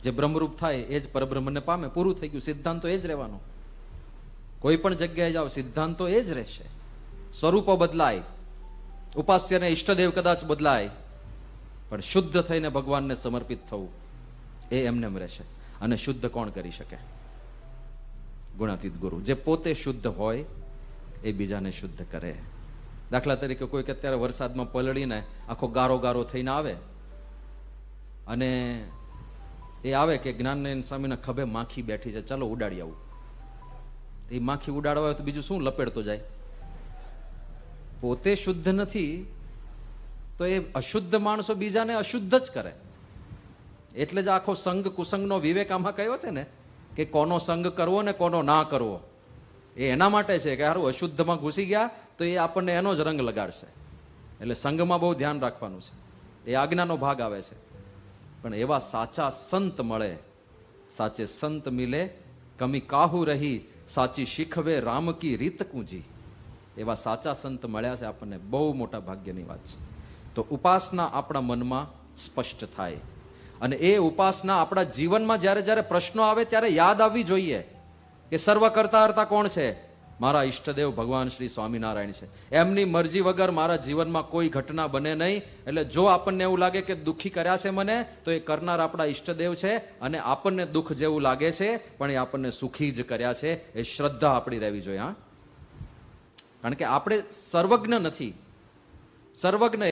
જે બ્રહ્મરૂપ થાય એ જ પરબ્રહ્મને પામે. પૂરું થઈ ગયું. સિદ્ધાંત તો એ જ રહેવાનો. કોઈ પણ જગ્યાએ જાઓ સિદ્ધાંત તો એ જ રહેશે. સ્વરૂપો બદલાય, ઉપાસ્યને ઈષ્ટદેવ કદાચ બદલાય, પણ શુદ્ધ થઈને ભગવાનને સમર્પિત થવું એ એમનેમ રહેશે. અને શુદ્ધ કોણ કરી શકે? ગુણાતીત ગુરુ. જે પોતે શુદ્ધ હોય એ બીજાને શુદ્ધ કરે. દાખલા તરીકે કોઈક અત્યારે વરસાદમાં પલળીને આખો ગારો ગારો થઈને આવે, અને એ આવે કે જ્ઞાનનયન સ્વામીના ખભે માખી બેઠી છે, ચાલો ઉડાડી આવું. એ માખી ઉડાડવા હોય તો બીજું શું લપેડતો જાય? પોતે શુદ્ધ નથી તો એ અશુદ્ધ માણસો બીજાને અશુદ્ધ જ કરે. એટલે જ આખો સંગ કુસંગનો વિવેક આમાં કયો છે ને, કે કોનો સંગ કરવો ને કોનો ના કરવો. એ એના માટે છે કે હારું અશુદ્ધમાં ઘૂસી ગયા તો એ આપણને એનો જ રંગ લગાડશે. એટલે સંગમાં બહુ ધ્યાન રાખવાનું છે. એ આજ્ઞાનો ભાગ આવે છે. પણ એવા સાચા સંત મળે, સાચે સંત મિલે કમી કાહુ રહી, સાચી શીખવે રામ કી રીત કુંજી. એવા સાચા સંત મળ્યા છે આપણને, બહુ મોટા ભાગ્યની વાત છે. તો ઉપાસના આપણા મનમાં સ્પષ્ટ થાય, અને એ ઉપાસના આપણા જીવનમાં જ્યારે જ્યારે પ્રશ્નો આવે ત્યારે યાદ આવવી જોઈએ કે સર્વ કરતા હર્તા કોણ છે? મારા ઈષ્ટદેવ ભગવાન શ્રી સ્વામિનારાયણ છે. એમની મરજી વગર મારા જીવનમાં કોઈ ઘટના બને નહીં. એટલે જો આપણને એવું લાગે કે દુઃખી કર્યા છે મને, તો એ કરનાર આપણા ઈષ્ટદેવ છે, અને આપણને દુઃખ જેવું લાગે છે પણ એ આપણને સુખી જ કર્યા છે. એ શ્રદ્ધા આપણી રહેવી જોઈએ. હા, કારણ કે આપણે સર્વજ્ઞ નથી. સર્વજ્ઞ